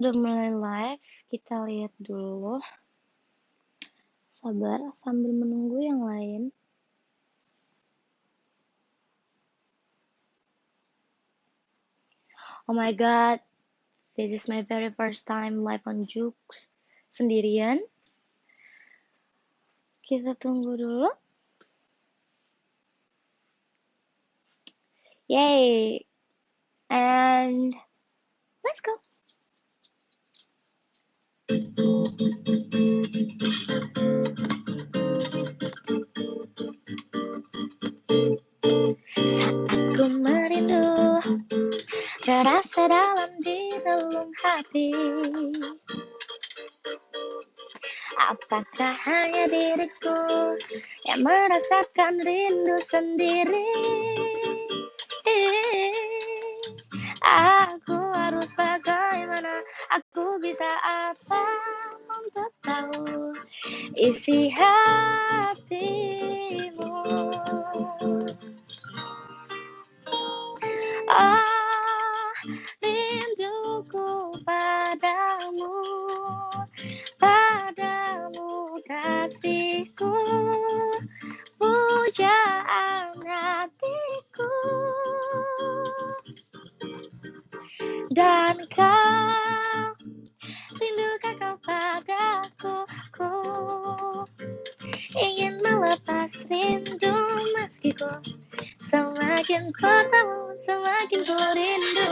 Udah mulai live, kita lihat dulu. Sabar sambil menunggu yang lain. Oh my god, this is my very first time live on Joox sendirian. Kita tunggu dulu. Yay! And let's go. Saat ku merindu, terasa dalam di relung hati. Apakah hanya diriku yang merasakan rindu sendiri? Aku harus bagaimana? Aku bisa apa untuk tahu isi hatimu? Oh, rinduku padamu, padamu kasihku, pujaan hatiku. Dan kau, rindukah kau padaku? Ku ingin melepas rindu meskiku semakin bertemu, semakin ku rindu.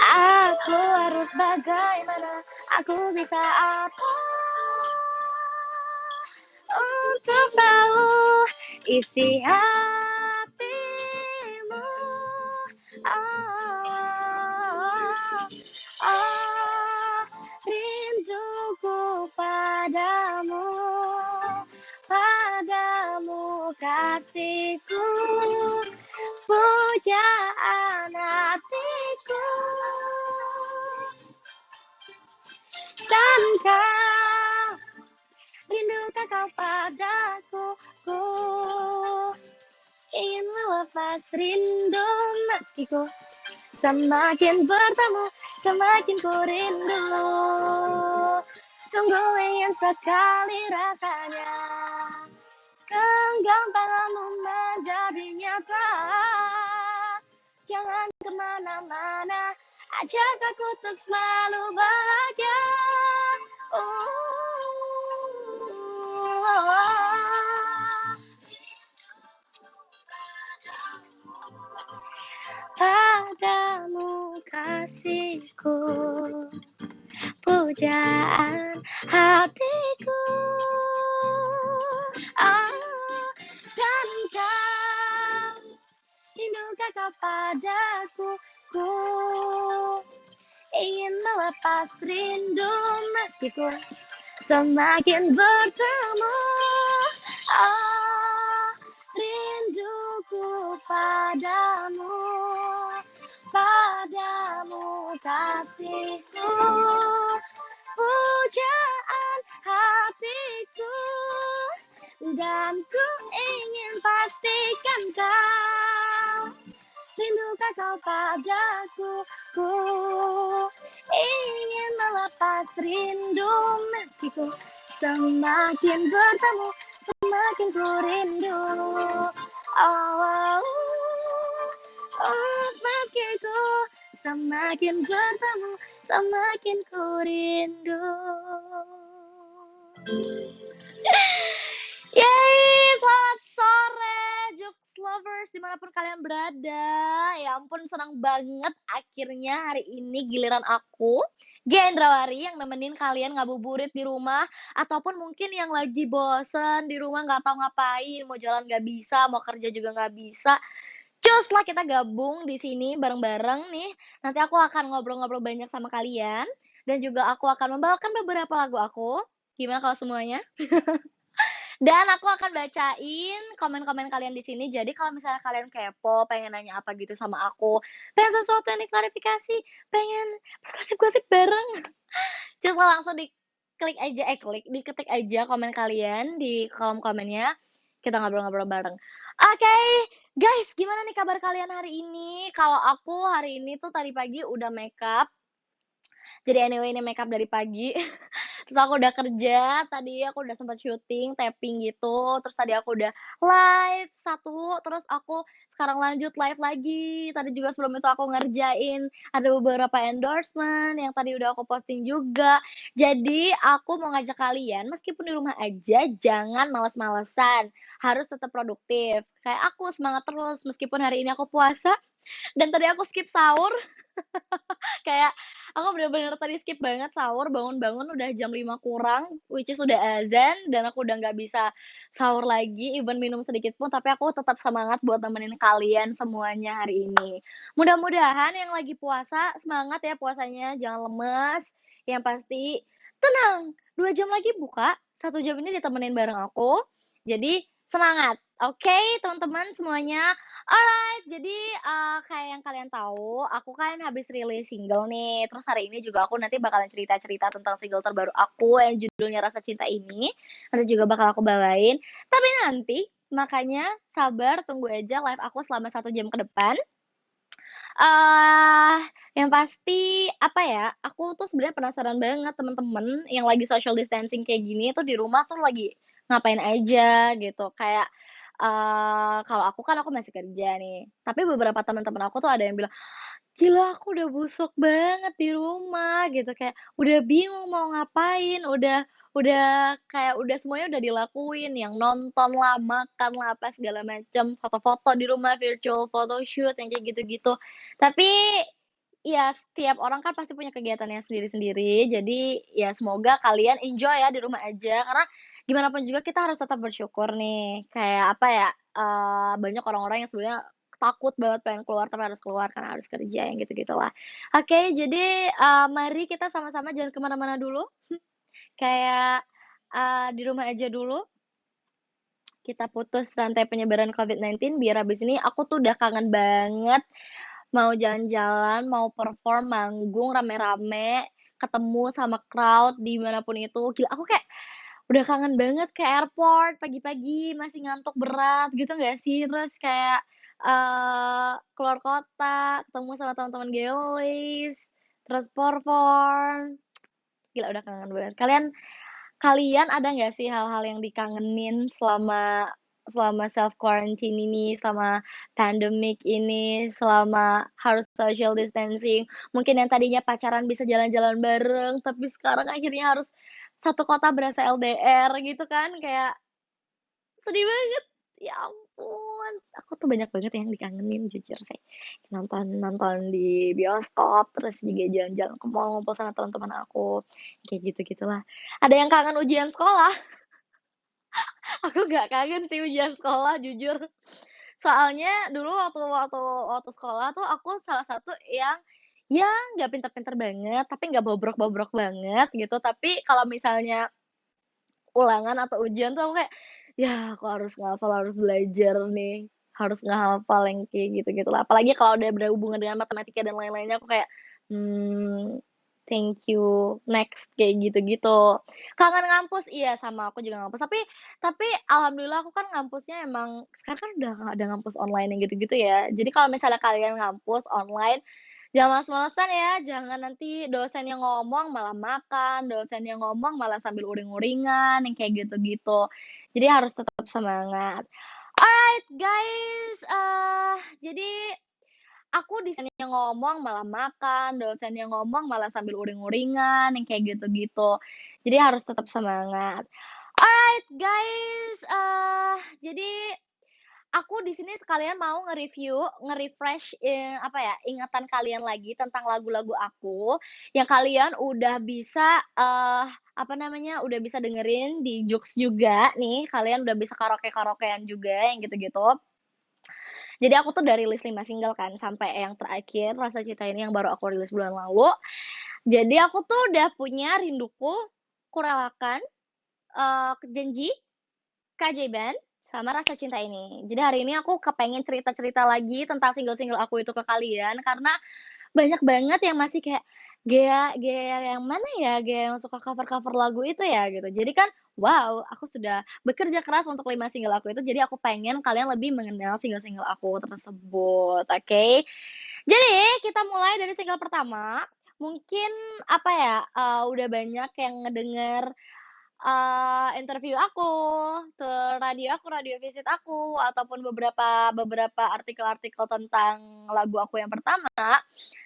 Aku harus bagaimana? Aku bisa apa untuk tahu isi hatimu? Rinduku padamu, padamu kasihku, pujaan hatiku. Dan kau, rindukah kau padaku? Ku ingin melepas rindu meskiku semakin bertemu, semakin ku rindu. Sungguh ingin sekali rasanya genggamanmu menjadi nyata. Jangan kemana-mana, ajak aku untuk selalu bahagia. Padamu kasihku, pujaan hatiku. Dan kau, rindukah kau padaku? Ku ingin melepas rindu meskiku semakin bertemu. Rinduku padamu, padamu kasihku, pujaan hatiku. Dan ku ingin pastikan kau, rindukah kau padaku? Ku ingin melepas rindu meskiku semakin bertemu, semakin ku rindu. Meskiku semakin bertemu, semakin ku rindu. Yeay, selamat sore Joox lovers dimanapun kalian berada. Ya ampun, senang banget akhirnya hari ini giliran aku, Gendrawari, yang nemenin kalian ngabuburit di rumah. Ataupun mungkin yang lagi bosen di rumah gak tahu ngapain, mau jalan gak bisa, mau kerja juga gak bisa. Cus lah kita gabung di sini bareng-bareng nih. Nanti aku akan ngobrol-ngobrol banyak sama kalian. Dan juga aku akan membawakan beberapa lagu aku. Gimana kalau semuanya? Dan aku akan bacain komen-komen kalian di sini. Jadi kalau misalnya kalian kepo, pengen nanya apa gitu sama aku, pengen sesuatu yang diklarifikasi, pengen bergosip-gosip bareng, just langsung diklik aja, diketik aja komen kalian di kolom komennya. Kita ngobrol-ngobrol bareng. Oke, guys, gimana nih kabar kalian hari ini? Kalau aku hari ini tuh tadi pagi udah makeup. Jadi anyway ini makeup dari pagi. Terus aku udah kerja, tadi aku udah sempat syuting, tapping gitu, terus tadi aku udah live satu, terus aku sekarang lanjut live lagi. Tadi juga sebelum itu aku ngerjain ada beberapa endorsement yang tadi udah aku posting juga. Jadi aku mau ngajak kalian meskipun di rumah aja jangan males-malesan, harus tetap produktif. Kayak aku semangat terus meskipun hari ini aku puasa dan tadi aku skip sahur. Kayak aku bener-bener tadi skip banget sahur, bangun-bangun udah jam 5 kurang, which is udah azan dan aku udah nggak bisa sahur lagi, even minum sedikit pun, tapi aku tetap semangat buat nemenin kalian semuanya hari ini. Mudah-mudahan yang lagi puasa, semangat ya puasanya, jangan lemes, yang pasti tenang, 2 jam lagi buka, 1 jam ini ditemenin bareng aku, jadi semangat, oke teman-teman semuanya? Alright, jadi, kayak yang kalian tahu, aku kan habis rilis single nih, terus hari ini juga aku nanti bakalan cerita-cerita tentang single terbaru aku yang judulnya Rasa Cinta ini, nanti juga bakal aku bawain. Tapi nanti, makanya sabar, tunggu aja live aku selama 1 jam ke depan. Eee, yang pasti, apa ya, aku tuh sebenarnya penasaran banget temen-temen yang lagi social distancing kayak gini tuh di rumah tuh lagi ngapain aja gitu. Kayak, kalau aku kan aku masih kerja nih, tapi beberapa teman-teman aku tuh ada yang bilang, "Gila aku udah busuk banget di rumah," gitu, kayak udah bingung mau ngapain, udah kayak udah semuanya udah dilakuin, yang nonton lah, makan lah, apa segala macem, foto-foto di rumah, virtual photoshoot, yang kayak gitu-gitu. Tapi, ya setiap orang kan pasti punya kegiatannya sendiri-sendiri, jadi ya semoga kalian enjoy ya di rumah aja, karena gimana pun juga kita harus tetap bersyukur nih, kayak apa ya, banyak orang-orang yang sebenarnya takut banget pengen keluar, tapi harus keluar karena harus kerja, yang gitu-gitulah. Oke, jadi, mari kita sama-sama jangan ke mana-mana dulu, kayak, di rumah aja dulu, kita putus rantai penyebaran COVID-19 biar habis ini aku tuh udah kangen banget mau jalan-jalan, mau perform, manggung rame-rame, ketemu sama crowd di mana pun itu. Gila, aku kayak udah kangen banget ke airport pagi-pagi, masih ngantuk berat gitu nggak sih? Terus kayak, keluar kota, ketemu sama teman-teman gelis, terus perform. Gila udah kangen banget. Kalian Kalian ada nggak sih hal-hal yang dikangenin selama self quarantine ini, selama pandemic ini, selama harus social distancing? Mungkin yang tadinya pacaran bisa jalan-jalan bareng, tapi sekarang akhirnya harus satu kota berasa LDR gitu kan, kayak sedih banget. Ya ampun, aku tuh banyak banget yang dikangenin jujur sih. Nonton nonton di bioskop, terus juga jalan-jalan ke mall, ngumpul sama teman-teman aku, kayak gitu-gitulah. Ada yang kangen ujian sekolah, aku nggak kangen sih ujian sekolah jujur. Soalnya dulu waktu waktu waktu sekolah tuh aku salah satu yang, ya nggak pinter-pinter banget, tapi nggak bobrok-bobrok banget gitu, tapi kalau misalnya ulangan atau ujian tuh aku kayak, "Ya aku harus ngehafal, harus belajar nih, harus ngehafal," yang kayak gitu-gitulah. Apalagi kalau udah berhubungan dengan matematika dan lain-lainnya aku kayak, "Thank you, next," kayak gitu-gitu. Kangen ngampus, iya sama aku juga ngampus, tapi alhamdulillah aku kan ngampusnya emang sekarang kan udah nggak ada ngampus online yang gitu-gitu ya. Jadi kalau misalnya kalian ngampus online, jangan males-malesan ya, jangan nanti dosen yang ngomong malah makan, dosen yang ngomong malah sambil uring-uringan, yang kayak gitu-gitu. Jadi harus tetap semangat. Alright guys, jadi aku di sini yang ngomong malah makan, dosen yang ngomong malah sambil uring-uringan, yang kayak gitu-gitu. Jadi harus tetap semangat. Alright guys, jadi aku di sini sekalian mau nge-review, nge-refresh, apa ya, ingatan kalian lagi tentang lagu-lagu aku, yang kalian udah bisa, apa namanya, udah bisa dengerin di Joox juga nih, kalian udah bisa karaoke-karaokean juga, yang gitu-gitu. Jadi aku tuh udah rilis 5 single kan, sampai yang terakhir, Rasa Cinta Ini yang baru aku rilis bulan lalu. Jadi aku tuh udah punya Rinduku, Kurelakan, Janji, Keajaiban sama Rasa Cinta Ini. Jadi hari ini aku kepengen cerita-cerita lagi tentang single-single aku itu ke kalian, karena banyak banget yang masih kayak, "Gea Gea yang mana ya? Gea yang suka cover-cover lagu itu ya?" Gitu. Jadi kan, wow, aku sudah bekerja keras untuk 5 single aku itu, jadi aku pengen kalian lebih mengenal single-single aku tersebut, oke? Jadi kita mulai dari single pertama, mungkin apa ya, udah banyak yang ngedenger interview aku, radio visit aku, ataupun beberapa beberapa artikel-artikel tentang lagu aku yang pertama,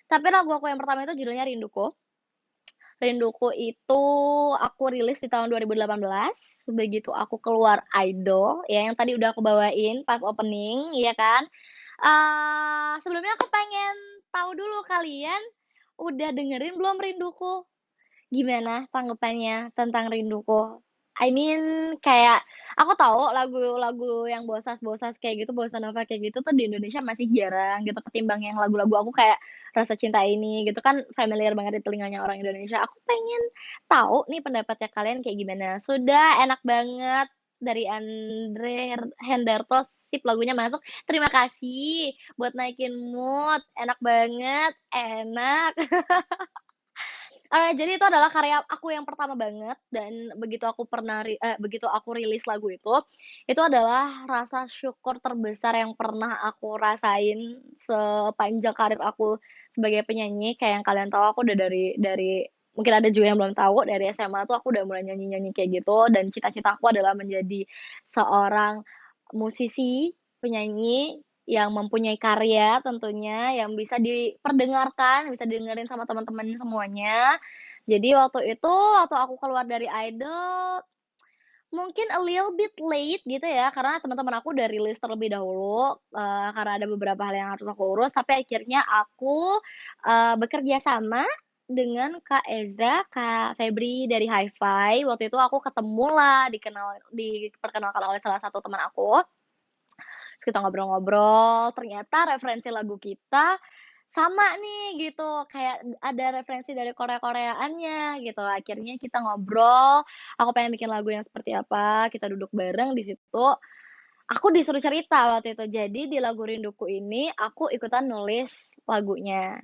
tapi lagu aku yang pertama itu judulnya Rinduku. Rinduku itu aku rilis di tahun 2018, begitu aku keluar Idol, ya yang tadi udah aku bawain pas opening, ya kan. Sebelumnya aku pengen tahu dulu kalian udah dengerin belum Rinduku? Gimana tanggapannya tentang Rinduku? I mean kayak aku tahu lagu-lagu yang bosas-bosas kayak gitu, bossa nova kayak gitu tuh di Indonesia masih jarang gitu ketimbang yang lagu-lagu aku kayak Rasa Cinta Ini gitu kan familiar banget di telinganya orang Indonesia. Aku pengen tahu nih pendapatnya kalian kayak gimana. Sudah enak banget dari Andre Hendarto, sip lagunya masuk. Terima kasih buat naikin mood, enak banget, enak. Jadi itu adalah karya aku yang pertama banget dan begitu aku rilis lagu itu adalah rasa syukur terbesar yang pernah aku rasain sepanjang karir aku sebagai penyanyi. Kayak yang kalian tahu aku udah dari mungkin ada juga yang belum tahu, dari SMA tuh aku udah mulai nyanyi-nyanyi kayak gitu dan cita-cita aku adalah menjadi seorang musisi, penyanyi yang mempunyai karya tentunya, yang bisa diperdengarkan, bisa didengerin sama teman-teman semuanya. Jadi waktu aku keluar dari Idol, mungkin a little bit late gitu ya, karena teman-teman aku udah rilis terlebih dahulu, karena ada beberapa hal yang harus aku urus, tapi akhirnya aku, bekerja sama dengan Kak Eza, Kak Febri dari Hi-Fi. Waktu itu aku ketemulah, diperkenalkan oleh salah satu teman aku. Terus kita ngobrol-ngobrol, ternyata referensi lagu kita sama nih gitu, kayak ada referensi dari Korea-Koreaannya gitu. Akhirnya kita ngobrol, aku pengen bikin lagu yang seperti apa, kita duduk bareng di situ. Aku disuruh cerita waktu itu. Jadi di lagu Rinduku ini aku ikutan nulis lagunya.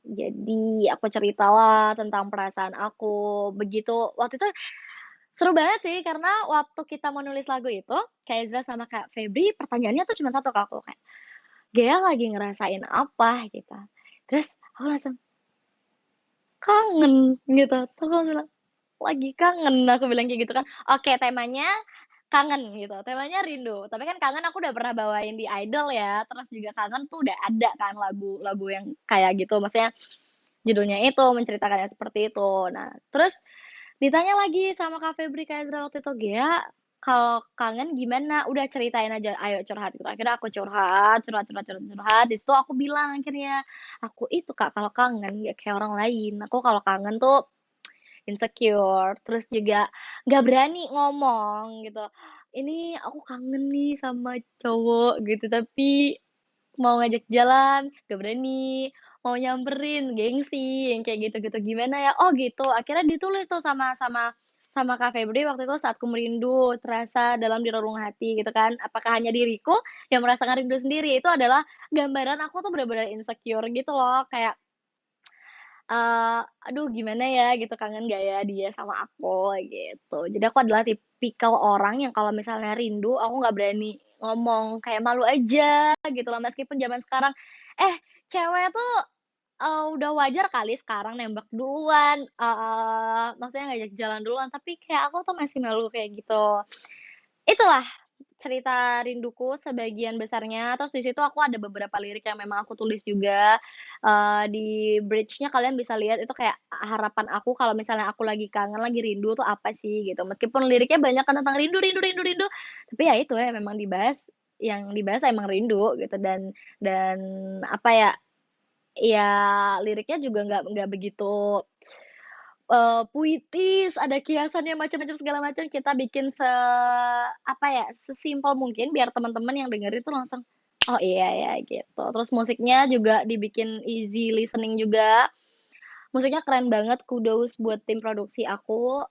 Jadi aku ceritalah tentang perasaan aku, begitu waktu itu seru banget sih karena waktu kita mau nulis lagu itu, Kak Ezra sama Kak Febri pertanyaannya tuh cuma satu ke aku kayak, "Ghea lagi ngerasain apa?" Gitu. Terus aku langsung, "Kangen," gitu. Terus aku langsung bilang, "Lagi kangen," aku bilang kayak gitu kan. Oke, temanya kangen gitu, temanya rindu. Tapi kan kangen aku udah pernah bawain di Idol ya, terus juga kangen tuh udah ada kan lagu-lagu yang kayak gitu, maksudnya judulnya itu, menceritakannya seperti itu. Nah, terus ditanya lagi sama Kak Febri, Kak Ezra waktu itu, "Ghea, kalau kangen gimana? Udah ceritain aja, ayo curhat," gitu. Akhirnya aku curhat, curhat curhat curhat curhat, di situ aku bilang akhirnya, "Aku itu Kak, kalau kangen nggak kayak orang lain. Aku kalau kangen tuh insecure, terus juga nggak berani ngomong gitu. Ini aku kangen nih sama cowok gitu, tapi mau ngajak jalan, gak berani, mau nyamperin, gengsi, yang kayak gitu-gitu. Gimana ya? Oh gitu, akhirnya ditulis tuh sama Kak Febri waktu itu Saatku Merindu, terasa dalam di relung hati gitu kan. Apakah hanya diriku yang merasakan rindu sendiri? Itu adalah gambaran aku tuh bener-bener insecure gitu loh, kayak "Aduh gimana ya gitu, kangen nggak ya dia sama aku?" Gitu. Jadi aku adalah tipikal orang yang kalau misalnya rindu, aku nggak berani ngomong, kayak malu aja gitu loh, meskipun zaman sekarang cewek tuh, udah wajar kali sekarang nembak duluan, maksudnya ngajak jalan duluan, tapi kayak aku tuh masih malu kayak gitu. Itulah cerita rinduku sebagian besarnya, terus di situ aku ada beberapa lirik yang memang aku tulis juga, di bridge-nya kalian bisa lihat itu kayak harapan aku kalau misalnya aku lagi kangen, lagi rindu tuh apa sih gitu. Meskipun liriknya banyak kan tentang rindu rindu rindu rindu, tapi ya itu ya memang yang dibahas emang rindu gitu dan apa ya, ya liriknya juga nggak begitu puitis, ada kiasannya macam-macam segala macam, kita bikin apa ya, sesimpel mungkin biar teman-teman yang denger itu langsung, "Oh iya ya," gitu. Terus musiknya juga dibikin easy listening juga, musiknya keren banget, kudos buat tim produksi aku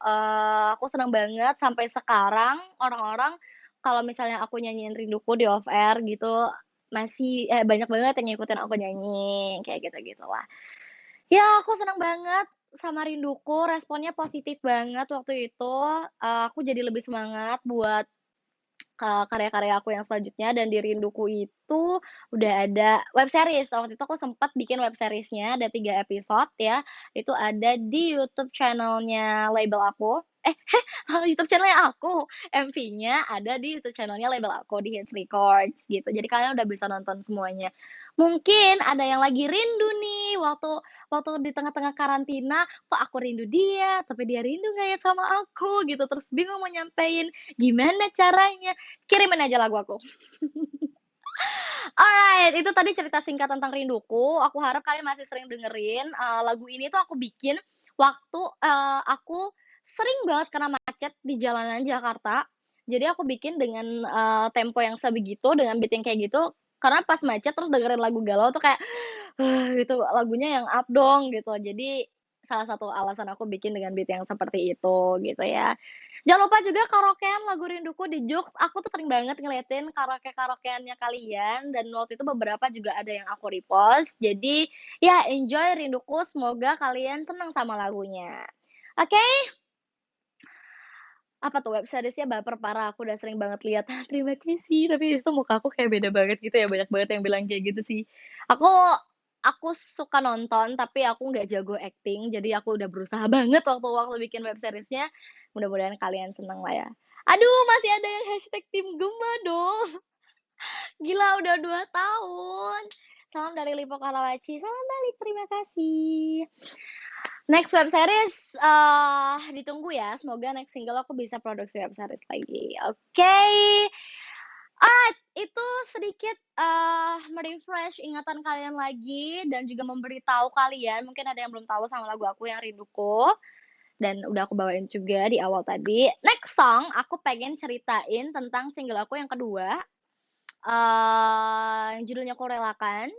senang banget sampai sekarang orang-orang kalau misalnya aku nyanyiin Rinduku di off air gitu, masih banyak banget yang ngikutin aku nyanyi, kayak gitu-gitulah. Ya, aku senang banget sama Rinduku, responnya positif banget waktu itu, aku jadi lebih semangat buat karya-karya aku yang selanjutnya dan di Rinduku itu udah ada web series. Waktu itu aku sempat bikin web seriesnya ada 3 episode ya, itu ada di YouTube channel-nya label aku. YouTube channel-nya aku, MV-nya ada di YouTube channel-nya label aku, di Hits Records gitu. Jadi kalian udah bisa nonton semuanya. Mungkin ada yang lagi rindu nih waktu waktu di tengah-tengah karantina, kok aku rindu dia, tapi dia rindu nggak ya sama aku gitu, terus bingung mau nyampein gimana caranya. Kirimin aja lagu aku. Alright, itu tadi cerita singkat tentang Rinduku. Aku harap kalian masih sering dengerin. Lagu ini tuh aku bikin waktu, aku sering banget kena macet di jalanan Jakarta. Jadi aku bikin dengan, tempo yang sebegitu, dengan beat yang kayak gitu, karena pas macet terus dengerin lagu galau tuh kayak, gitu, lagunya yang up dong gitu. Jadi salah satu alasan aku bikin dengan beat yang seperti itu, gitu ya. Jangan lupa juga karaokean lagu Rinduku di Joox, aku tuh sering banget ngeliatin karaoke-karaokeannya kalian, dan waktu itu beberapa juga ada yang aku repost. Jadi, ya enjoy Rinduku, semoga kalian seneng sama lagunya. Oke, apa tuh web series-nya baper parah, aku udah sering banget lihat, terima kasih, tapi habis itu muka aku kayak beda banget gitu ya, banyak banget yang bilang kayak gitu sih. Aku aku suka nonton, tapi aku nggak jago acting, jadi aku udah berusaha banget waktu waktu bikin web series-nya, mudah-mudahan kalian seneng lah ya. Aduh, masih ada yang hashtag tim Gema dong. Gila, udah 2 tahun. Salam dari Lipo Karawaci, salam balik, terima kasih. Next web series, ditunggu ya, semoga next single aku bisa produksi web series lagi, oke. Itu sedikit, me-refresh ingatan kalian lagi dan juga memberitahu kalian, mungkin ada yang belum tahu sama lagu aku yang Rinduku, dan udah aku bawain juga di awal tadi. Next song, aku pengen ceritain tentang single aku yang kedua, yang judulnya Kurelakan.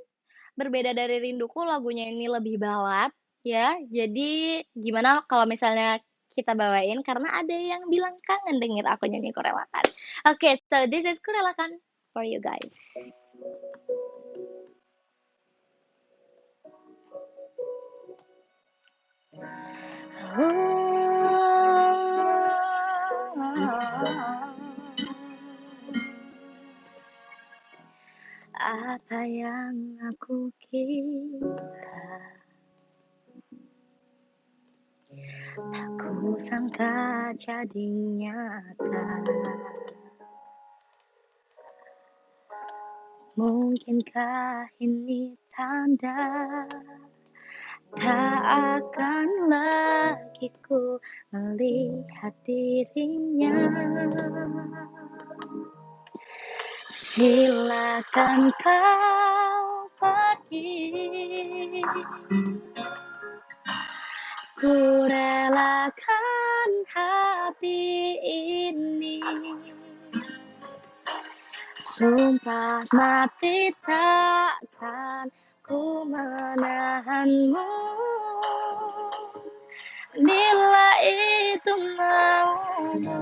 Berbeda dari Rinduku, lagunya ini lebih ballad ya. Jadi gimana kalau misalnya kita bawain karena ada yang bilang kangen denger aku nyanyi Kurelakan. Oke, so this is Kurelakan for you guys. Apa yang aku kira, tak kusangka jadi nyata. Mungkinkah ini tanda tak akan lagi ku melihat dirinya. Silakan kau pergi, ku relakan hati ini. Sumpah mati takkan ku menahanmu, bila itu maumu.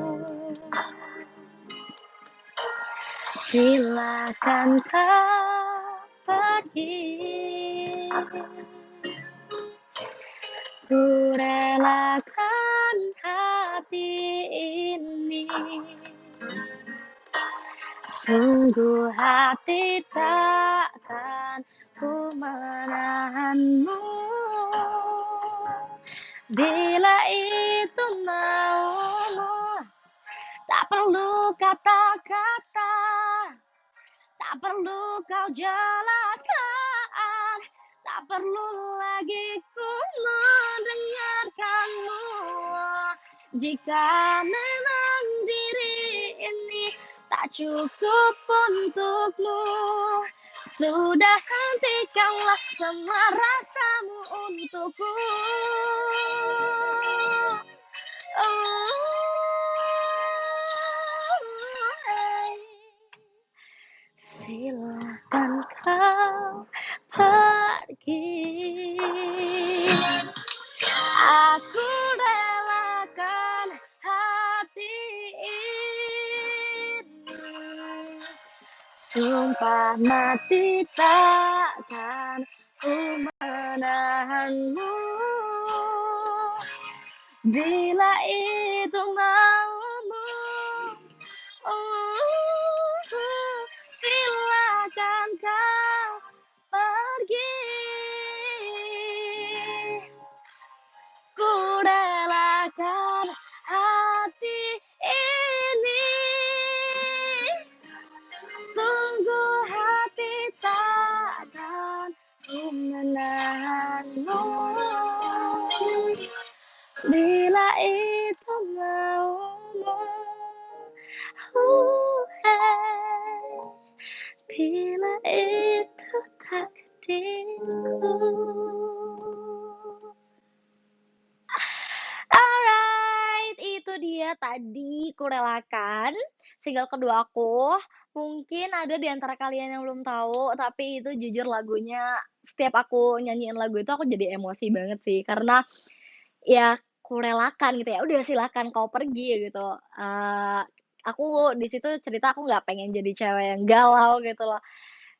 Silakan kau pergi, ku relakan hati ini. Sungguh hati takkan ku menahanmu, bila itu maumu. Tak perlu kata-kata, tak perlu kau jelaskan, tak perlu lagi ku mendengarkanmu. Jika memang diri ini tak cukup untukmu, sudah hentikanlah semua rasamu untukku. Silakan kau pergi, aku relakan hati ini. Sumpah mati takkan ku menahanmu. Bila itu maumu, silakan kau pergi. Ku relakan hati ini, sungguh hati takkan ku menahanmu. Bila itu maumu, hey, bila itu takdirku. Alright, itu dia tadi Kurelakan, single kedua aku. Mungkin ada di antara kalian yang belum tahu, tapi itu jujur lagunya setiap aku nyanyiin lagu itu aku jadi emosi banget sih, karena ya kurelakan gitu ya, udah silakan kau pergi gitu. Aku di situ cerita aku nggak pengen jadi cewek yang galau gitu loh,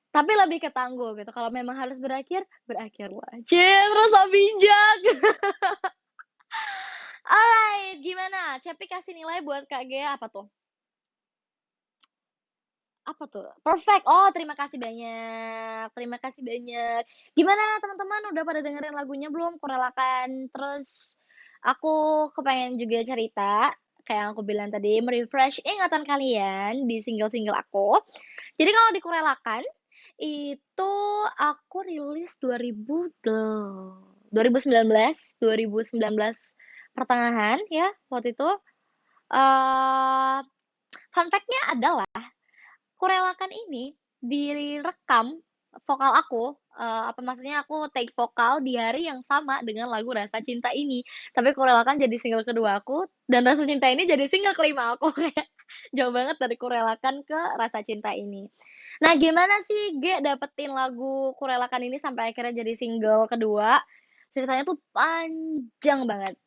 tapi lebih ke tangguh gitu, kalau memang harus berakhir, berakhirlah. Cie, terus bijak. Alright, gimana? Cepi kasih nilai buat Kak Gea apa tuh? Apa tuh? Perfect. Oh, terima kasih banyak. Terima kasih banyak. Gimana teman-teman udah pada dengerin lagunya belum? Kurelakan. Terus aku kepengen juga cerita kayak yang aku bilang tadi, merefresh ingatan kalian di single-single aku. Jadi kalau di Kurelakan itu aku rilis 2019 pertengahan ya waktu itu. eh Fun fact-nya adalah Kurelakan ini direkam vokal aku, apa maksudnya aku take vokal di hari yang sama dengan lagu Rasa Cinta ini. Tapi Kurelakan jadi single kedua aku dan Rasa Cinta ini jadi single kelima aku, kayak jauh banget dari Kurelakan ke Rasa Cinta ini. Nah, gimana sih Ge dapetin lagu Kurelakan ini sampai akhirnya jadi single kedua? Ceritanya tuh panjang banget.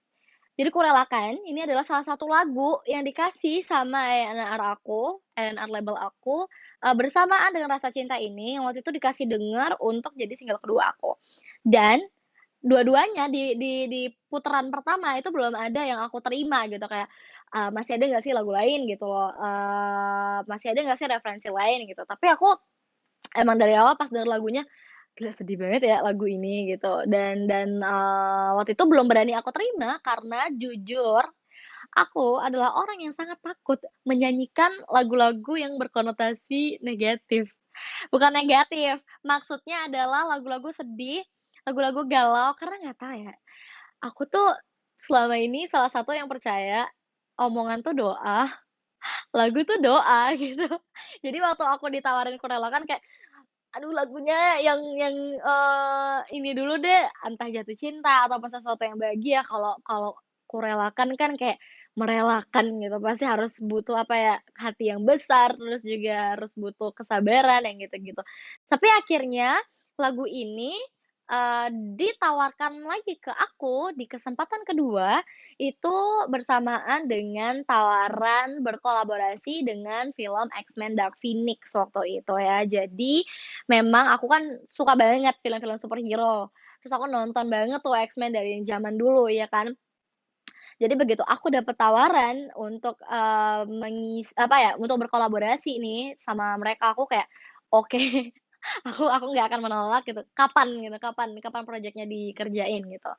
Jadi Kurelakan ini adalah salah satu lagu yang dikasih sama A&R aku, A&R label aku, bersamaan dengan Rasa Cinta ini yang waktu itu dikasih denger untuk jadi single kedua aku. Dan dua-duanya di putaran pertama itu belum ada yang aku terima gitu, kayak, masih ada nggak sih lagu lain gitu loh, masih ada nggak sih referensi lain gitu. Tapi aku emang dari awal pas denger lagunya, gila sedih banget ya lagu ini gitu, dan waktu itu belum berani aku terima karena jujur, aku adalah orang yang sangat takut menyanyikan lagu-lagu yang berkonotasi negatif. Bukan negatif, maksudnya adalah lagu-lagu sedih, lagu-lagu galau, karena nggak tahu ya, aku tuh selama ini salah satu yang percaya omongan tuh doa, lagu tuh doa gitu. Jadi waktu aku ditawarin Kurelakan kayak, aduh lagunya yang ini dulu deh, entah jatuh cinta ataupun sesuatu yang bahagia. Kalau kalau kurelakan kan kayak merelakan gitu, pasti harus butuh apa ya, hati yang besar, terus juga harus butuh kesabaran yang gitu-gitu. Tapi akhirnya lagu ini, ditawarkan lagi ke aku di kesempatan kedua, itu bersamaan dengan tawaran berkolaborasi dengan film X-Men Dark Phoenix waktu itu ya. Jadi memang aku kan suka banget film-film superhero. Terus aku nonton banget tuh X-Men dari yang zaman dulu ya kan. Jadi begitu aku dapet tawaran untuk, apa ya, untuk berkolaborasi nih sama mereka, aku kayak, "Oke, aku nggak akan menolak," gitu. Kapan gitu, kapan kapan projeknya dikerjain gitu.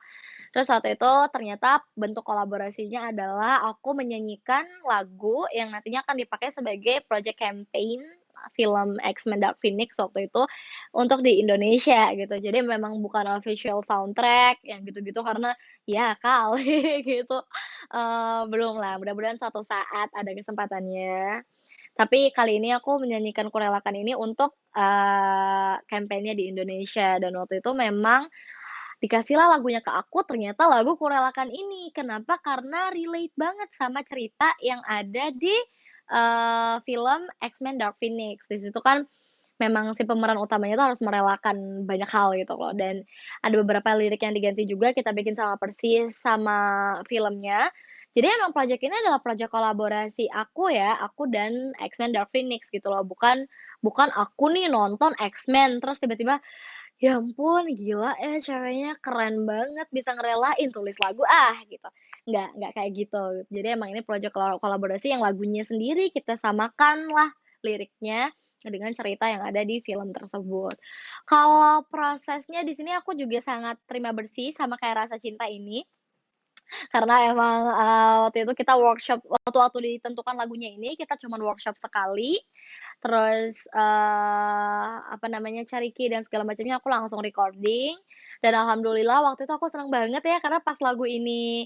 Terus waktu itu ternyata bentuk kolaborasinya adalah aku menyanyikan lagu yang nantinya akan dipakai sebagai project campaign film X-Men Dark Phoenix waktu itu untuk di Indonesia gitu. Jadi memang bukan official soundtrack yang gitu-gitu karena ya kali gitu. Belum lah, mudah-mudahan suatu saat ada kesempatannya. Tapi kali ini aku menyanyikan Kurelakan ini untuk, campaign-nya di Indonesia dan waktu itu memang dikasihlah lagunya ke aku, ternyata lagu Kurelakan ini. Kenapa? Karena relate banget sama cerita yang ada di, film X-Men Dark Phoenix. Di situ kan memang si pemeran utamanya tuh harus merelakan banyak hal gitu loh, dan ada beberapa lirik yang diganti juga kita bikin sama persis sama filmnya. Jadi emang project ini adalah project kolaborasi aku ya, aku dan X-Men Dark Phoenix gitu loh, bukan Bukan aku nih nonton X-Men terus tiba-tiba, ya ampun gila ceweknya keren banget bisa ngerelain tulis lagu gitu. Nggak kayak gitu. Jadi emang ini project kolaborasi yang lagunya sendiri kita samakanlah liriknya dengan cerita yang ada di film tersebut. Kalau prosesnya di sini aku juga sangat terima bersih sama kayak Rasa Cinta ini. Karena emang, waktu itu kita workshop waktu ditentukan lagunya ini, kita cuman workshop sekali, terus, apa namanya, cari key dan segala macamnya aku langsung recording, dan alhamdulillah waktu itu aku seneng banget ya, karena pas lagu ini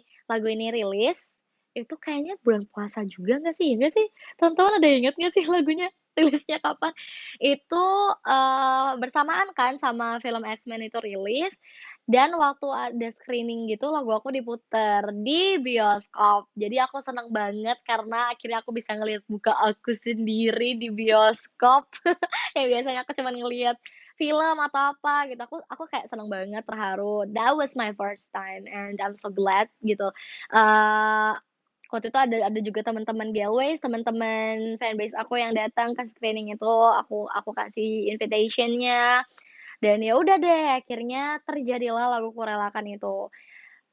rilis, itu kayaknya bulan puasa juga nggak sih? Iya nggak sih? Teman-teman ada yang inget nggak sih lagunya rilisnya kapan? Itu, bersamaan kan sama film X-Men itu rilis, dan waktu ada screening gitu lagu aku diputer di bioskop. Jadi aku seneng banget karena akhirnya aku bisa ngelihat muka aku sendiri di bioskop. Yang biasanya aku cuman ngelihat film atau apa gitu. Aku kayak seneng banget, terharu. That was my first time and I'm so glad gitu. Eh waktu itu ada juga teman-teman Galways, teman-teman fanbase aku yang datang ke screening itu, aku kasih invitation-nya. Dan ya udah deh, akhirnya terjadilah lagu Kurelakan itu.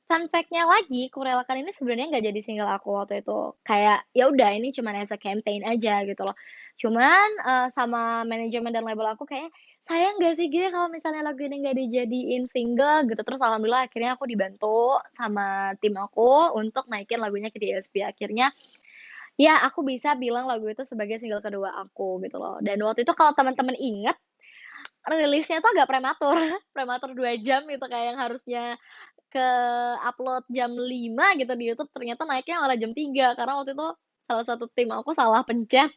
Fun fact-nya lagi, Kurelakan ini sebenarnya nggak jadi single aku waktu itu. Kayak, ya udah ini cuman as a campaign aja gitu loh. Cuman, sama manajemen dan label aku kayak, "Sayang nggak sih Ge kalau misalnya lagu ini nggak dijadiin single?" Gitu. Terus alhamdulillah akhirnya aku dibantu sama tim aku untuk naikin lagunya ke DSP. Akhirnya, ya aku bisa bilang lagu itu sebagai single kedua aku gitu loh. Dan waktu itu kalau teman-teman inget, rilisnya tuh agak prematur, prematur 2 jam gitu, kayak yang harusnya ke-upload jam 5 gitu di YouTube, ternyata naiknya malah jam 3 karena waktu itu salah satu tim aku salah pencet,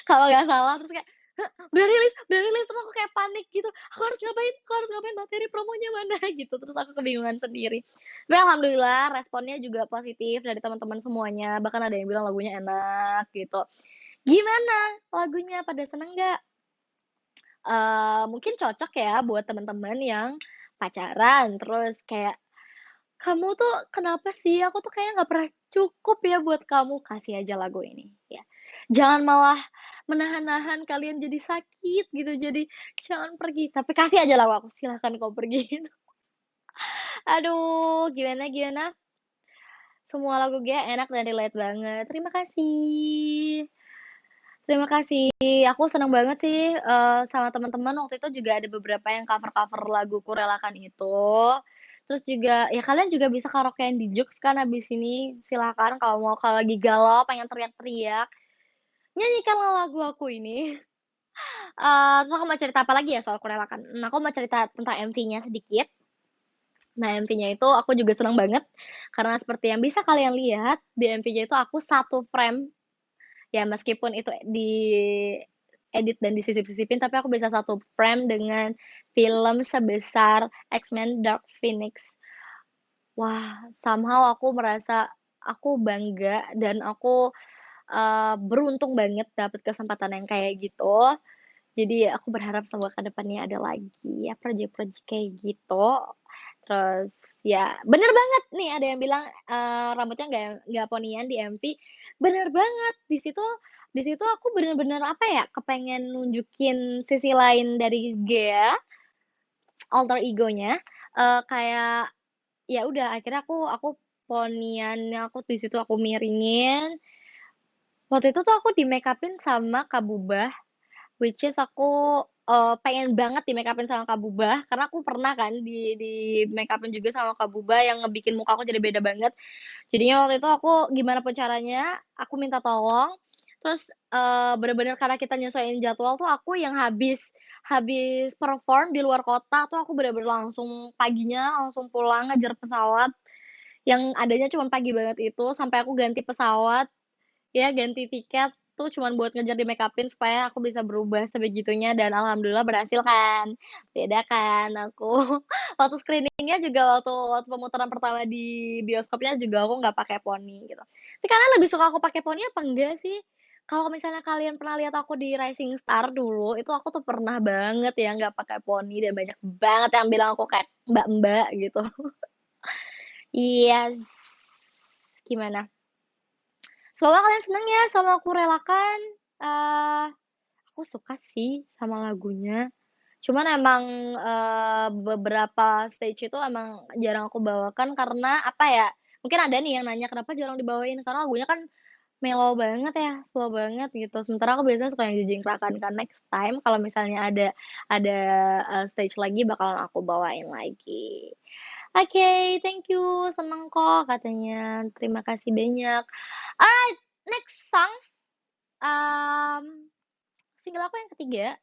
kalau nggak salah, terus kayak, "Hah, udah rilis!" Terus aku kayak panik gitu, "Aku harus ngapain, materi promonya mana?" Gitu, terus aku kebingungan sendiri. Tapi alhamdulillah responnya juga positif dari teman-teman semuanya, bahkan ada yang bilang lagunya enak gitu. Gimana lagunya, pada seneng nggak? Mungkin cocok ya buat temen-temen yang pacaran, terus kayak, "Kamu tuh kenapa sih? Aku tuh kayaknya nggak pernah cukup ya buat kamu." Kasih aja lagu ini, ya. Jangan malah menahan-nahan kalian jadi sakit gitu, jadi, "Jangan pergi," tapi kasih aja lagu aku, "Silahkan kau pergi." Aduh, gimana gimana? Semua lagu Gia enak dan relate banget. Terima kasih. Terima kasih. Aku seneng banget sih, sama teman-teman waktu itu juga ada beberapa yang cover-cover lagu Kurelakan itu. Terus juga ya kalian juga bisa karaokean di Joox kan habis ini, silakan kalau lagi galau pengen teriak-teriak, nyanyikanlah lagu aku ini. Terus aku mau cerita apa lagi ya soal Kurelakan? Aku mau cerita tentang MV-nya sedikit. Nah, MV-nya itu aku juga seneng banget, karena seperti yang bisa kalian lihat, di MV-nya itu aku satu frame. Ya meskipun itu edit dan disisip-sisipin, tapi aku bisa satu frame dengan film sebesar X-Men Dark Phoenix. Wah, somehow aku merasa aku bangga dan aku, beruntung banget dapet kesempatan yang kayak gitu. Jadi aku berharap semoga ke depannya ada lagi ya project-project kayak gitu. Terus ya bener banget nih ada yang bilang, rambutnya nggak ponian di MV, bener banget. Di situ aku bener-bener apa ya, kepengen nunjukin sisi lain dari Ghea, alter egonya, kayak ya udah akhirnya aku poniannya aku di situ aku miringin. Waktu itu tuh aku di-makeupin sama Kak Bubah. Which is aku, pengen banget di-makeupin sama Kak Bubah, karena aku pernah kan di-makeupin juga sama Kak Bubah yang ngebikin muka aku jadi beda banget. Jadinya waktu itu aku gimana pun caranya, aku minta tolong, terus, bener-bener karena kita nyesuaiin jadwal tuh aku yang habis habis perform di luar kota tuh aku bener-bener langsung paginya langsung pulang ngejar pesawat, yang adanya cuman pagi banget itu, sampai aku ganti pesawat. Ya, ganti tiket tuh cuman buat ngejar di-makeupin supaya aku bisa berubah sebegitunya dan alhamdulillah berhasil kan. Beda kan aku. Waktu screening-nya juga waktu waktu pemutaran pertama di bioskopnya juga aku nggak pakai poni gitu. Tapi kalian lebih suka aku pakai poni apa enggak sih? Kalau misalnya kalian pernah lihat aku di Rising Star dulu, itu aku tuh pernah banget ya nggak pakai poni dan banyak banget yang bilang aku kayak mbak-mbak gitu. Yes. Gimana? Semoga kalian seneng ya sama aku relakan. aku suka sih sama lagunya. Cuman emang, beberapa stage itu emang jarang aku bawakan karena apa ya, mungkin ada nih yang nanya, "Kenapa jarang dibawain?" Karena lagunya kan mellow banget ya, slow banget gitu. Sementara aku biasanya suka yang jejingkrakan kan. Next time kalau misalnya ada, stage lagi bakalan aku bawain lagi. Oke, thank you, seneng kok katanya. Terima kasih banyak. Alright, next song, mmm, single aku yang ketiga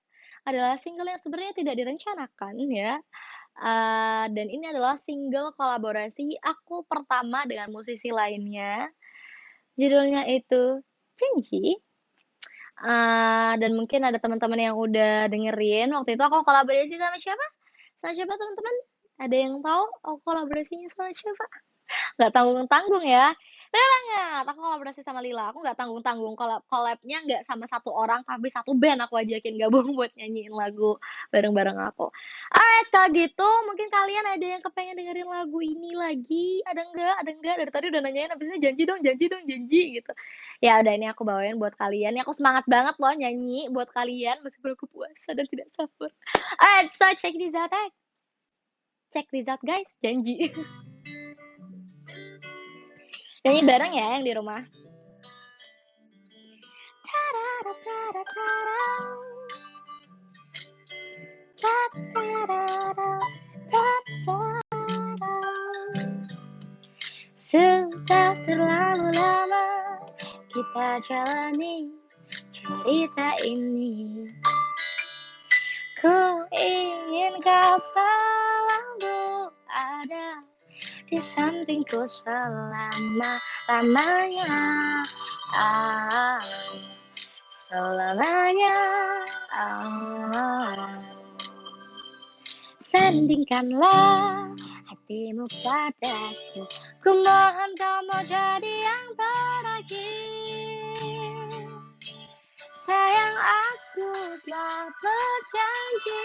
adalah single yang sebenarnya tidak direncanakan ya, dan ini adalah single kolaborasi aku pertama dengan musisi lainnya. Judulnya itu Janji, dan mungkin ada teman-teman yang udah dengerin. Waktu itu aku kolaborasi sama siapa? Sama siapa teman-teman? Ada yang tahu aku kolaborasinya sama siapa? Nggak tanggung-tanggung ya. Bener banget, aku kolaborasi sama Lila, aku nggak tanggung-tanggung, collab-nya nggak sama satu orang, tapi satu band aku ajakin gabung buat nyanyiin lagu bareng-bareng aku. Alright, kalau gitu mungkin kalian ada yang kepengen dengerin lagu ini lagi, ada nggak? Ada nggak? Dari tadi udah nanyain abisnya janji dong, janji, gitu. Ya udah ini aku bawain buat kalian, ini aku semangat banget loh nyanyi buat kalian meskipun aku puasa dan tidak sahur. Alright, so check this out, check this out guys, Janji. Nyanyi bareng ya yang di rumah. Sudah terlalu lama kita jalani cerita ini. Ku ingin kau selalu ada di sampingku selama-lamanya. Selamanya. Sandingkanlah hatimu padaku, ku mohon kau mau jadi yang terakhir. Sayang, aku telah berjanji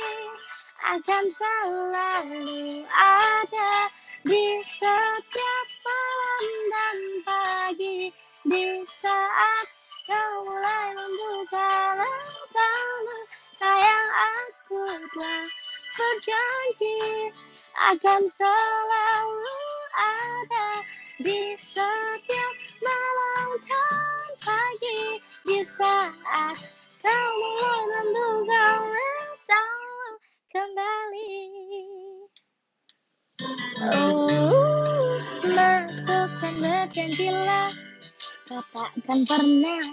akan selalu ada di setiap malam dan pagi, di saat kau mulai membuka matamu. Sayang, aku telah berjanji akan selalu ada di setiap malam dan pagi, di saat kau mulai membuka matamu kembali. Masuk dan berjanjilah kau takkan pernah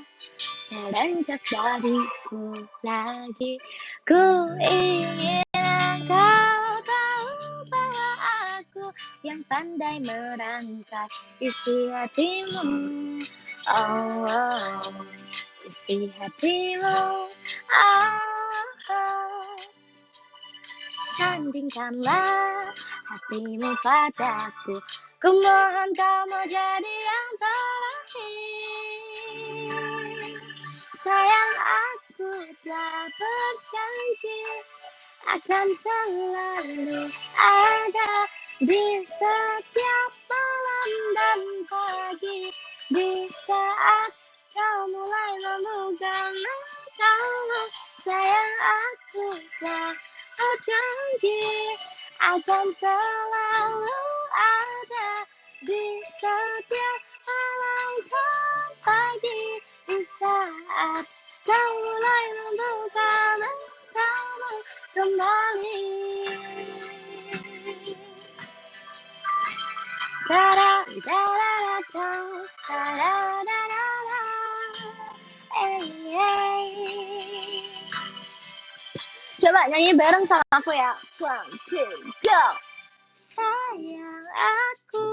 beranjak dariku lagi. Ku ingin kau tahu bahwa aku yang pandai merangkai isi hatimu. Oh, isi hatimu. Sandingkanlah hatimu padaku, ku mohon kau mau jadi yang terakhir. Sayang, aku telah berjanji akan selalu ada di setiap malam dan pagi, di saat kau mulai membuka matamu. Sayang, aku telah berjanji akan selalu ada di setiap malam dan pagi, di saat kau mulai membuka matamu kembali. Coba nyanyi bareng sama aku ya. 1, 2, go. Sayang, aku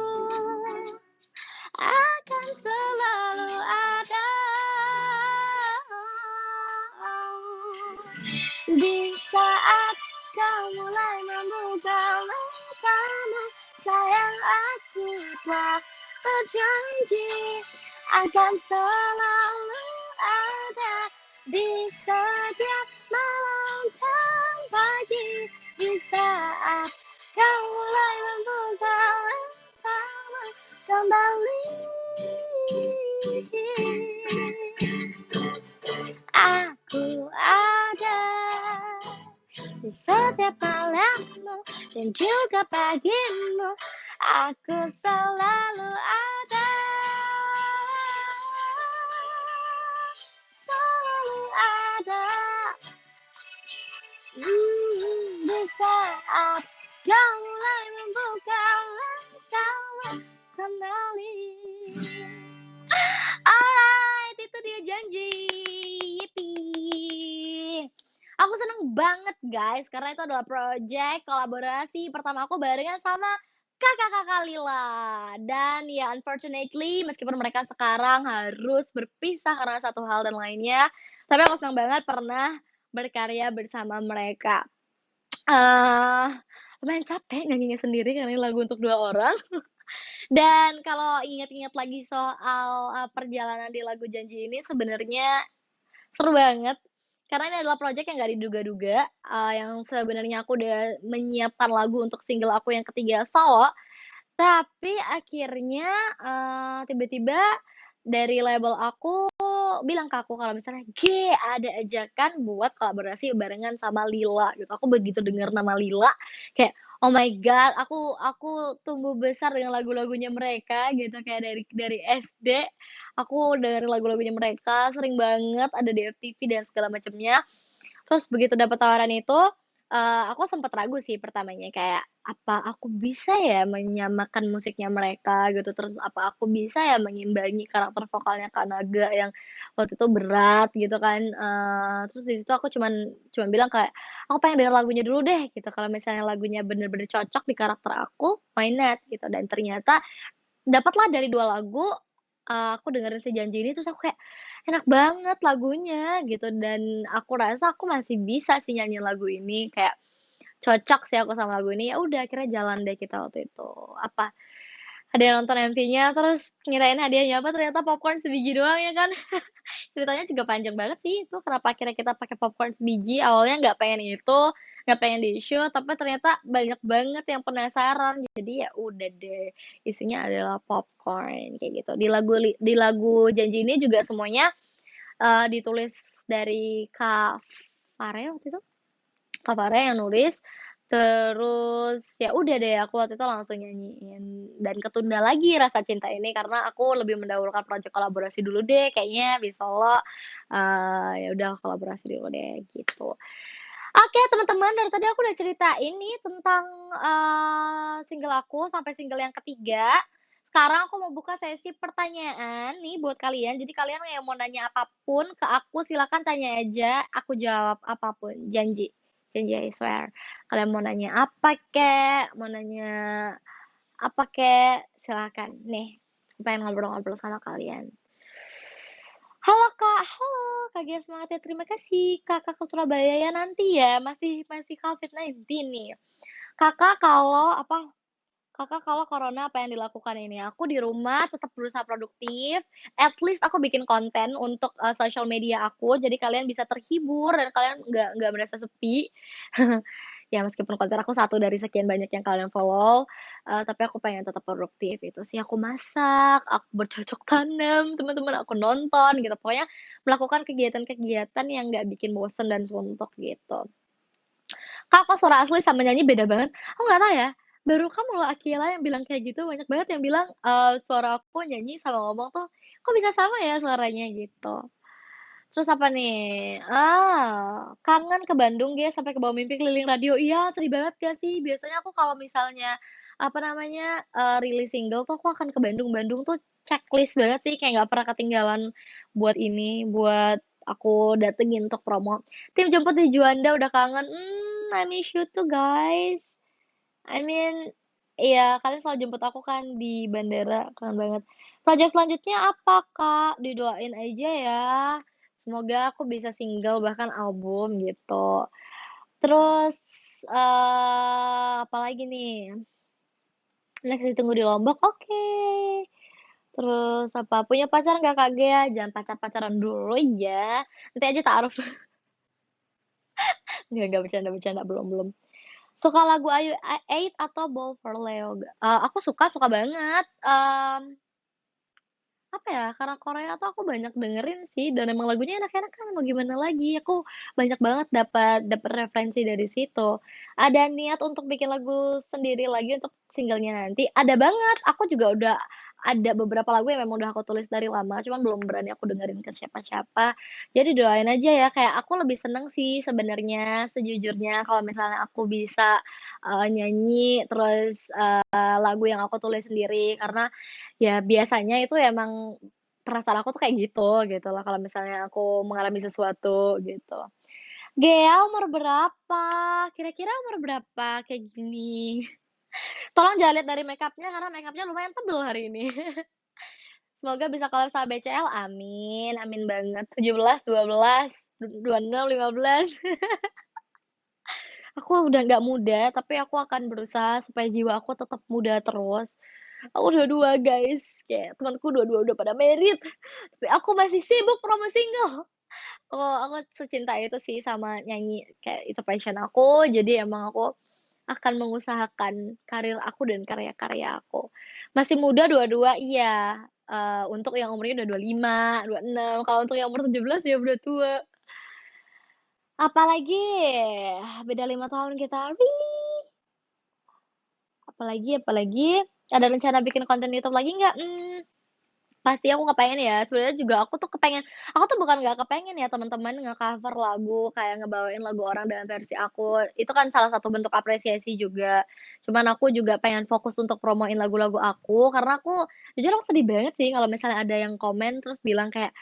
akan selalu ada di saat kau mulai membuka matamu. Sayang, aku telah berjanji akan selalu ada di setiap malam dan pagi, di saat kau mulai membuka matamu kembali. Aku setiap malammu dan juga pagimu. Aku selalu ada, selalu ada. Di saat kau mulai membuka langkah kembali. Alright, itu dia Janji. Yippee. Aku seneng banget guys, karena itu adalah project kolaborasi pertama aku barengan sama kakak-kakak Lila. Dan ya unfortunately, meskipun mereka sekarang harus berpisah karena satu hal dan lainnya, tapi aku senang banget pernah berkarya bersama mereka. Lumayan capek nyanyinya sendiri karena ini lagu untuk 2 orang. Dan kalau ingat-ingat lagi soal, perjalanan di lagu Janji ini sebenarnya seru banget, karena ini adalah project yang nggak diduga-duga, yang sebenarnya aku udah menyiapkan lagu untuk single aku yang ketiga solo, tapi akhirnya, tiba-tiba dari label aku bilang ke aku kalau misalnya, "Ge, ada ajakan buat kolaborasi barengan sama Lila," gitu. Aku begitu dengar nama Lila, kayak, "Oh my God, aku tumbuh besar dengan lagu-lagunya mereka," gitu, kayak dari SD, aku dengerin lagu-lagunya mereka, sering banget ada di FTV dan segala macamnya. Terus begitu dapat tawaran itu, aku sempet ragu sih pertamanya, kayak, "Apa aku bisa ya menyamakan musiknya mereka?" Gitu, terus, "Apa aku bisa ya mengimbangi karakter vokalnya Kak Naga yang waktu itu berat?" Gitu kan, terus di situ aku cuman bilang kayak, "Aku pengen denger lagunya dulu deh," gitu, "kalau misalnya lagunya bener-bener cocok di karakter aku, why not?" Gitu, dan ternyata dapatlah dari 2 lagu, aku dengerin si Janji ini terus aku kayak, enak banget lagunya gitu dan aku rasa aku masih bisa sih nyanyiin lagu ini, kayak cocok sih aku sama lagu ini, ya udah akhirnya jalan deh kita waktu itu. Apa, ada yang nonton MV-nya terus ngirain hadiahnya apa, ternyata popcorn sebiji doang ya kan. Ceritanya juga panjang banget sih itu kenapa akhirnya kita pakai popcorn sebiji, awalnya nggak pengen itu, nggak pengen di-shoot, tapi ternyata banyak banget yang penasaran, jadi ya udah deh, isinya adalah popcorn, kayak gitu. Di lagu Janji ini juga semuanya, ditulis dari Kak Fare waktu itu, Kak Fare yang nulis, terus ya udah deh aku waktu itu langsung nyanyiin dan ketunda lagi Rasa Cinta ini karena aku lebih mendahulukan project kolaborasi dulu deh kayaknya bisa solo, ya udah kolaborasi dulu deh gitu. Oke teman-teman dari tadi aku udah cerita ini tentang, single aku sampai single yang ketiga. Sekarang aku mau buka sesi pertanyaan nih buat kalian, jadi kalian yang mau nanya apapun ke aku silakan tanya aja, aku jawab apapun janji, janji I swear. Kalian mau nanya apa kek, mau nanya apa kek, silakan. Nih, aku pengen ngobrol-ngobrol sama kalian. Halo Kak, halo Kak Gia semangat ya, terima kasih. Kakak ke Surabaya ya nanti ya, masih masih COVID-19 nih. Kakak kalau apa Kakak kalau corona apa yang dilakukan ini? Aku di rumah tetap berusaha produktif, at least aku bikin konten untuk, sosial media aku, jadi kalian bisa terhibur dan kalian nggak merasa sepi. Ya meskipun konten aku satu dari sekian banyak yang kalian follow, tapi aku pengen tetap produktif, itu sih. Aku masak, aku bercocok tanam, teman-teman, aku nonton gitu, pokoknya melakukan kegiatan-kegiatan yang nggak bikin bosen dan suntuk gitu. Kak, kok suara asli sama nyanyi beda banget? Aku nggak tahu ya, baru kamu loh Akila yang bilang kayak gitu, banyak banget yang bilang, suara aku nyanyi sama ngomong tuh, kok bisa sama ya suaranya gitu. Terus apa nih, kangen ke Bandung ge sampai kebawa mimpi keliling radio. Iya, sedih banget gak sih? Biasanya aku kalau misalnya, apa namanya, rilis single tuh aku akan ke Bandung. Bandung tuh checklist banget sih, kayak nggak pernah ketinggalan buat ini, buat aku datengin untuk promo. Tim jemput di Juanda udah kangen, I miss you too guys. I mean, iya kalian selalu jemput aku kan di bandara, kangen banget. Project selanjutnya apa, Kak? Didoain aja ya. Semoga aku bisa single bahkan album gitu. Terus, apalagi nih? Next ditunggu di Lombok, oke. Terus apa, punya pacar nggak Kak Gea? Jangan pacar-pacaran dulu ya. Nanti aja taruh. Nggak bercanda-bercanda, belum belum. Suka lagu Ayu Eight atau Ball for Leo? Aku suka banget. apa ya, karena Korea tuh aku banyak dengerin sih dan emang lagunya enak-enak kan mau gimana lagi, aku banyak banget dapat dapat referensi dari situ. Ada niat untuk bikin lagu sendiri lagi untuk singlenya nanti, ada banget, aku juga udah ada beberapa lagu yang memang udah aku tulis dari lama, cuman belum berani aku dengerin ke siapa-siapa. Jadi doain aja ya, kayak aku lebih seneng sih sebenarnya, sejujurnya kalau misalnya aku bisa, nyanyi terus, lagu yang aku tulis sendiri, karena ya biasanya itu emang perasaan aku tuh kayak gitu loh kalau misalnya aku mengalami sesuatu gitu. Ghea umur berapa? Kira-kira umur berapa kayak gini? Tolong jangan lihat dari makeupnya karena makeupnya lumayan tebel hari ini. Semoga bisa collab sama BCL, amin, amin banget. 17, 12, 26, 15. Aku udah nggak muda, tapi aku akan berusaha supaya jiwa aku tetap muda terus. Aku udah dua guys, kayak temanku dua-dua udah pada married, tapi aku masih sibuk promo single. Aku secinta itu sih sama nyanyi, kayak itu passion aku, jadi emang aku akan mengusahakan karir aku dan karya-karya aku. Masih muda dua-dua iya, untuk yang umurnya udah 25, 26, kalau untuk yang umur 17 ya udah tua. Apalagi beda 5 tahun kita, really? Apalagi, ada rencana bikin konten YouTube lagi nggak? Pasti aku kepengen ya, sebenarnya juga aku tuh bukan nggak kepengen ya teman-teman nge-cover lagu, kayak ngebawain lagu orang dengan versi aku, itu kan salah satu bentuk apresiasi juga. Cuman aku juga pengen fokus untuk promoin lagu-lagu aku, karena aku jujur aku sedih banget sih kalau misalnya ada yang komen terus bilang kayak,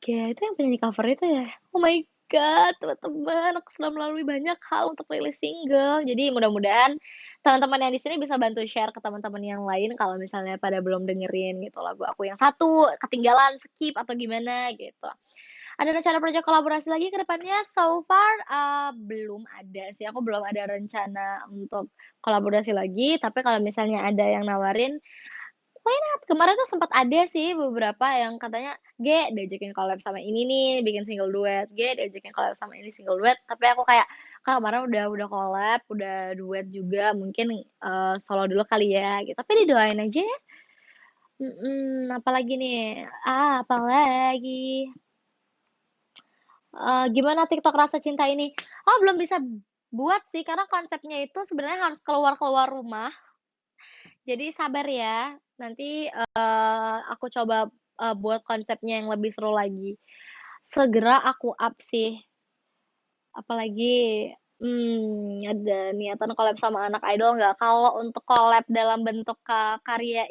"Ghea itu yang penyanyi cover itu ya?" Oh my god, teman-teman, aku sudah melalui banyak hal untuk rilis single. Jadi mudah-mudahan teman-teman yang di sini bisa bantu share ke teman-teman yang lain kalau misalnya pada belum dengerin gitu lagu aku yang satu, ketinggalan, skip, atau gimana gitu. Ada rencana project kolaborasi lagi ke depannya? So far, belum ada sih, aku belum ada rencana untuk kolaborasi lagi, tapi kalau misalnya ada yang nawarin, why not? Kemarin tuh sempat ada sih beberapa yang katanya, diajakin collab sama ini nih, bikin single duet, diajakin collab sama ini single duet." Tapi aku kayak, "Kak, kemarin udah collab, udah duet juga, mungkin, solo dulu kali ya," gitu. Tapi didoain aja ya. Apalagi nih? Apalagi? Gimana TikTok rasa cinta ini? Oh, belum bisa buat sih, karena konsepnya itu sebenarnya harus keluar-keluar rumah. Jadi sabar ya, nanti, aku coba, buat konsepnya yang lebih seru lagi. Segera aku up sih, apalagi, ada niatan collab sama anak idol nggak? Kalau untuk collab dalam bentuk karya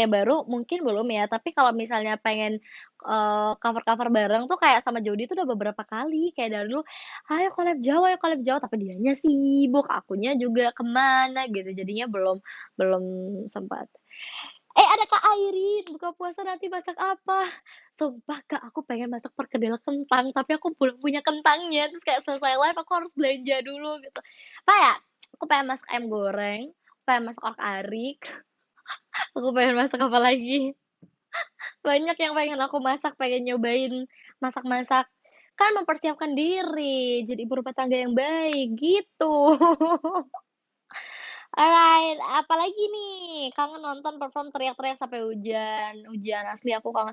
baru mungkin belum ya, tapi kalau misalnya pengen, cover-cover bareng tuh kayak sama Jody tuh udah beberapa kali, kayak dari dulu, ayo collab jauh," tapi dianya sibuk, akunya juga kemana gitu, jadinya belum belum sempat. Ada Kak Airin, buka puasa nanti masak apa? Sumpah Kak, aku pengen masak perkedel kentang, tapi aku belum punya kentangnya, terus kayak selesai live aku harus belanja dulu gitu. Apa ya, aku pengen masak ayam goreng, pengen masak orek-arik, aku pengen masak apa lagi? Banyak yang pengen aku masak, pengen nyobain masak-masak. Kan mempersiapkan diri, jadi ibu rumah tangga yang baik, gitu. Alright, apalagi nih? Kangen nonton perform teriak-teriak sampai hujan. Hujan, asli aku kangen.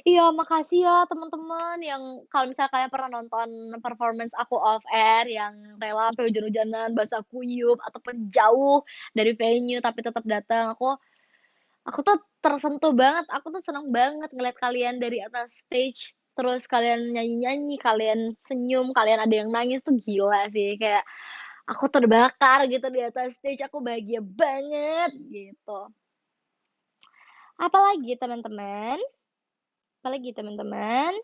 Iya makasih ya teman-teman yang kalau misalnya kalian pernah nonton performance aku off air yang rela sampai hujan-hujanan, basah kuyup, ataupun jauh dari venue tapi tetap datang. Aku tuh tersentuh banget, aku tuh seneng banget ngeliat kalian dari atas stage, terus kalian nyanyi-nyanyi, kalian senyum, kalian ada yang nangis tuh gila sih, kayak aku terbakar gitu di atas stage, aku bahagia banget gitu. Apalagi teman-teman? Apalagi teman-teman?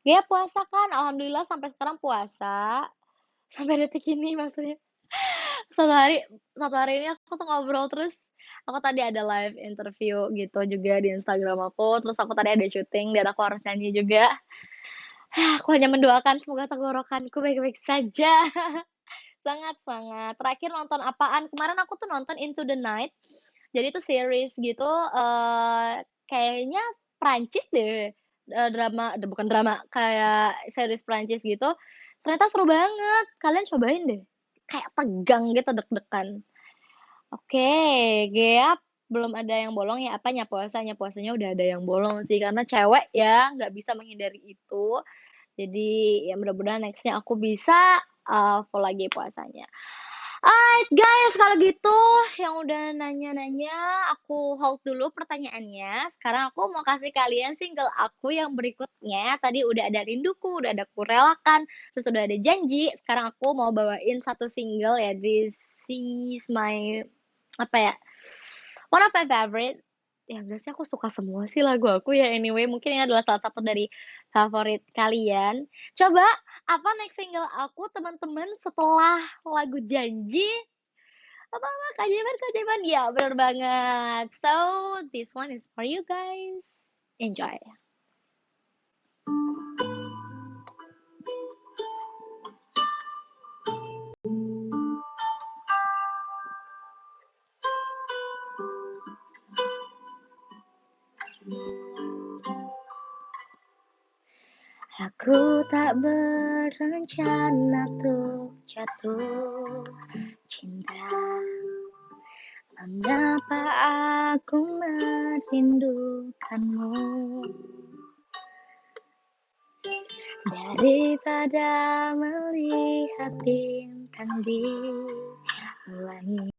Ya puasa kan? Alhamdulillah sampai sekarang puasa. Sampai detik ini maksudnya. Satu hari satu hari ini aku tuh ngobrol terus, aku tadi ada live interview gitu juga di Instagram aku, terus aku tadi ada syuting dan aku harus nyanyi juga. Aku hanya mendoakan semoga tenggorokanku baik-baik saja. Sangat sangat. Terakhir nonton apaan? Kemarin aku tuh nonton Into the Night. Jadi itu series gitu, kayaknya Prancis deh, bukan drama, kayak series Prancis gitu. Ternyata seru banget, kalian cobain deh. Kayak tegang gitu, deg-degan. Oke, Gea belum ada yang bolong ya apanya, puasanya. Puasanya udah ada yang bolong sih, karena cewek ya, nggak bisa menghindari itu. Jadi, ya mudah-mudahan next-nya aku bisa, full lagi puasanya. Alright guys, kalau gitu yang udah nanya-nanya, aku hold dulu pertanyaannya. Sekarang aku mau kasih kalian single aku yang berikutnya. Tadi udah ada Rinduku, udah ada Kurelakan, terus udah ada Janji. Sekarang aku mau bawain satu single ya, This Is My apa ya, one of my favorite. Ya enggak sih, aku suka semua sih lagu aku ya, anyway mungkin ini adalah salah satu dari favorit kalian. Coba, apa next single aku teman-teman setelah lagu Janji? Apa-apa, keajaiban, ya bener banget. So, this one is for you guys. Enjoy. Aku tak berencana untuk jatuh cinta. Mengapa aku merindukanmu? Daripada melihat bintang di langit.